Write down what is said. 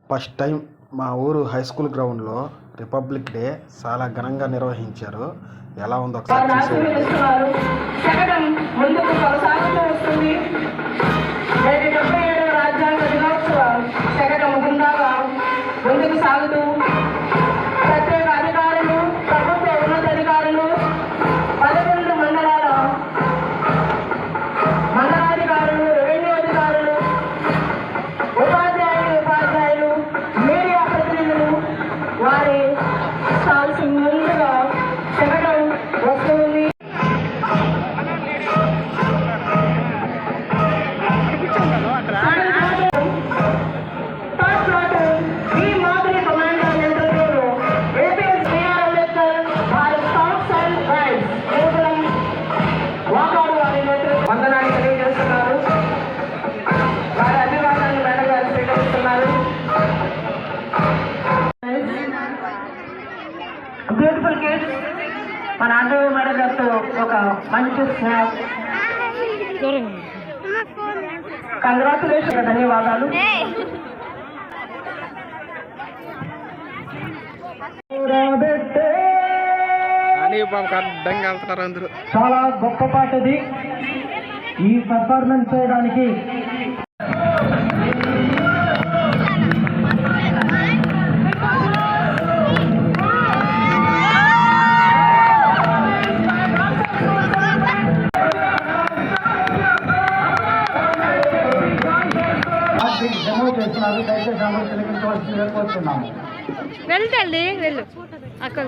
First time మా ఊరు high school గ్రౌండ్లో రిపబ్లిక్ డే చాలా ఘనంగా నిర్వహించారు. ఎలా ఉందో ఒకసారి చూసేయండి. రాజ్యాంగ దినోత్సవం శకటం గుండాగా ముందుకు సాగుతూ ప్రత్యేక అధికారులు, ప్రభుత్వ ఉన్నతాధికారులు, 11 మండలాధికారులు, రెవెన్యూ అధికారులు, ఉపాధ్యాయులు, మీడియా ప్రతినిధులు వారి స్టాల్స్ ముందుగా శకటం వస్తుంది. వందనాన్ని తెలియజేస్తున్నారు. వారి అభివాదాన్ని మేడం గారు స్వీకరిస్తున్నారు. బ్యూటిఫుల్ కిడ్స్, మన ఆంధ్రయ్య మేడం గారితో ఒక మంచి స్నాప్. కంగ్రాచులేషన్, ధన్యవాదాలు. చాలా గొప్ప పాట ఇది. ఈ పర్ఫార్మెన్స్ చేయడానికి డెమో చేస్తున్నారు. దయచేసి అందరూ తిరిగించవలసిందిగా కోరుతున్నాము. వెళ్తాండి వెళ్ళు అక్కడ